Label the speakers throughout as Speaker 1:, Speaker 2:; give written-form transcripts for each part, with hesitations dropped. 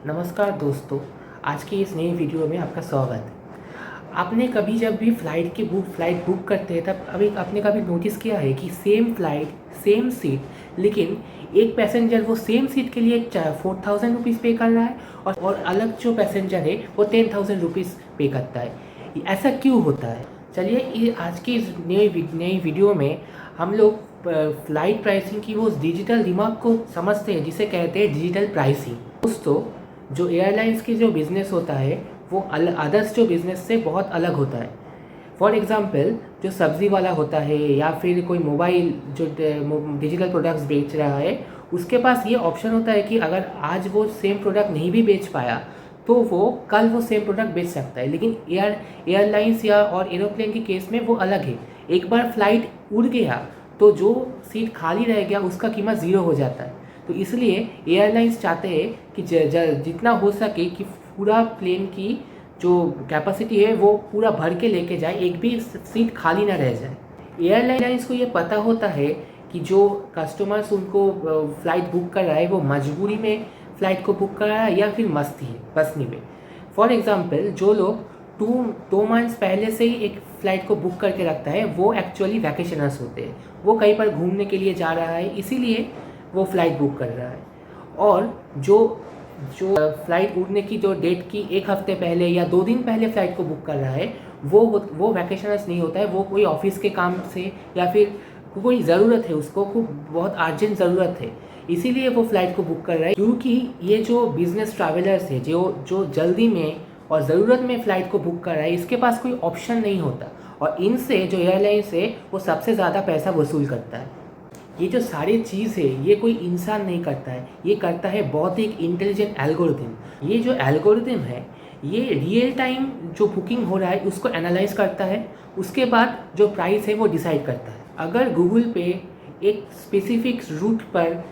Speaker 1: नमस्कार दोस्तों, आज की इस नई वीडियो में आपका स्वागत है। आपने कभी जब भी फ्लाइट बुक करते हैं तब अभी आपने कभी नोटिस किया है कि सेम फ्लाइट सेम सीट, लेकिन एक पैसेंजर वो सेम सीट के लिए 4000 रुपीज़ पे कर रहा है और अलग जो पैसेंजर है वो 10,000 रुपीज़ पे करता है। ऐसा क्यों होता है? चलिए आज की इस नई वीडियो में हम लोग फ्लाइट प्राइसिंग की वो डिजिटल दिमाग को समझते हैं जिसे कहते हैं डिजिटल प्राइसिंग। दोस्तों, जो एयरलाइंस की जो बिज़नेस होता है वो अदर्स जो बिज़नेस से बहुत अलग होता है। फॉर एग्ज़ाम्पल, जो सब्ज़ी वाला होता है या फिर कोई मोबाइल जो डिजिटल प्रोडक्ट्स बेच रहा है, उसके पास ये ऑप्शन होता है कि अगर आज वो सेम प्रोडक्ट नहीं भी बेच पाया तो वो कल वो सेम प्रोडक्ट बेच सकता है। लेकिन एयरलाइंस या और एरोप्लेन के केस में वो अलग है। एक बार फ्लाइट उड़ गया तो जो सीट खाली रह गया उसका कीमत ज़ीरो हो जाता है। तो इसलिए एयरलाइंस चाहते हैं कि जितना हो सके कि पूरा प्लेन की जो कैपेसिटी है वो पूरा भर के लेके जाए, एक भी सीट खाली ना रह जाए। एयरलाइंस को ये पता होता है कि जो कस्टमर्स उनको फ़्लाइट बुक कर रहा है वो मजबूरी में फ़्लाइट को बुक कर रहा है या फिर मस्ती में। फॉर एग्ज़ाम्पल, जो लोग 2 मंथ्स पहले से ही एक फ़्लाइट को बुक करके रखता है वो एक्चुअली वैकेशनर्स होते हैं। वो कहीं पर घूमने के लिए जा रहा है, इसीलिए वो फ़्लाइट बुक कर रहा है। और जो जो फ़्लाइट उड़ने की जो डेट की 1 हफ़्ते पहले या 2 दिन पहले फ़्लाइट को बुक कर रहा है वो वैकेशनर्स नहीं होता है। वो कोई ऑफिस के काम से या फिर कोई ज़रूरत है, उसको खूब बहुत अर्जेंट ज़रूरत है, इसीलिए वो फ़्लाइट को बुक कर रहा है। क्योंकि ये जो बिज़नेस ट्रैवलर्स है जो जो जल्दी में और ज़रूरत में फ़्लाइट को बुक कर रहा है, इसके पास कोई ऑप्शन नहीं होता और इनसे जो एयरलाइंस है वो सबसे ज़्यादा पैसा वसूल करता है। ये जो सारी चीज़ है ये कोई इंसान नहीं करता है, ये करता है बहुत ही इंटेलिजेंट एल्गोरिथम। ये जो एल्गोरिथम है ये रियल टाइम जो बुकिंग हो रहा है उसको एनालाइज करता है, उसके बाद जो प्राइस है वो डिसाइड करता है। अगर गूगल पे एक स्पेसिफिक रूट पर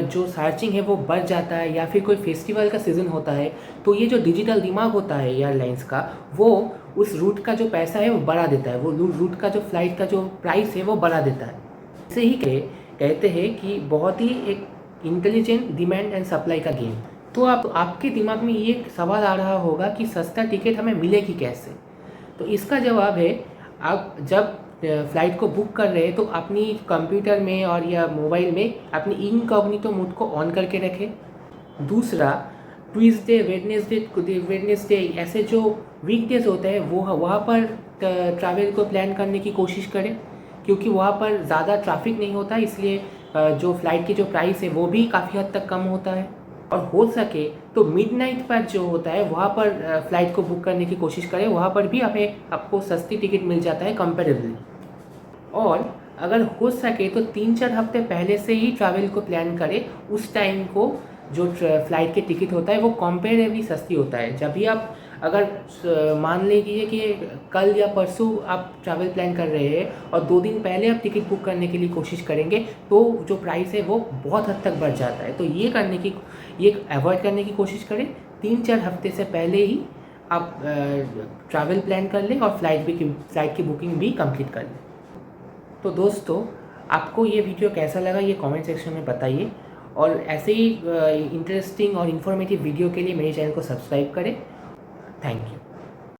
Speaker 1: जो सर्चिंग है वो बढ़ जाता है या फिर कोई फेस्टिवल का सीज़न होता है तो ये जो डिजिटल दिमाग होता है एयरलाइंस का, वो उस रूट का जो पैसा है वो बढ़ा देता है, वो रूट का जो फ्लाइट का जो प्राइस है वो बढ़ा देता है। इसे ही कहते हैं कि बहुत ही एक इंटेलिजेंट डिमांड एंड सप्लाई का गेम। तो आपके दिमाग में ये सवाल आ रहा होगा कि सस्ता टिकट हमें मिलेगी कैसे? तो इसका जवाब है, आप जब फ़्लाइट को बुक कर रहे हैं तो अपनी कंप्यूटर में और या मोबाइल में अपनी इनकॉग्निटो मोड को ऑन करके रखें। दूसरा, ट्यूसडे वेडनेसडे ऐसे जो वीकडेज होते हैं वो वहाँ पर ट्रैवल को प्लान करने की कोशिश करें, क्योंकि वहाँ पर ज़्यादा ट्रैफिक नहीं होता, इसलिए जो फ़्लाइट की जो प्राइस है वो भी काफ़ी हद तक कम होता है। और हो सके तो मिडनाइट पर जो होता है वहाँ पर फ़्लाइट को बुक करने की कोशिश करें, वहाँ पर भी आपको सस्ती टिकट मिल जाता है कंपेरेबली। और अगर हो सके तो 3-4 हफ्ते पहले से ही ट्रैवल को प्लान करें। उस टाइम को जो फ़्लाइट के टिकट होता है वो कंपेरेबली सस्ती होता है। जब भी आप अगर मान लीजिए कि कल या परसों आप ट्रैवल प्लान कर रहे हैं और 2 दिन पहले आप टिकट बुक करने के लिए कोशिश करेंगे तो जो प्राइस है वो बहुत हद तक बढ़ जाता है। तो ये अवॉइड करने की कोशिश करें। 3-4 हफ्ते से पहले ही आप ट्रैवल प्लान कर लें और फ़्लाइट की बुकिंग भी कंप्लीट कर लें। तो दोस्तों, आपको ये वीडियो कैसा लगा ये कमेंट सेक्शन में बताइए और ऐसे ही इंटरेस्टिंग और इन्फॉर्मेटिव वीडियो के लिए मेरे चैनल को सब्सक्राइब करें। Thank you.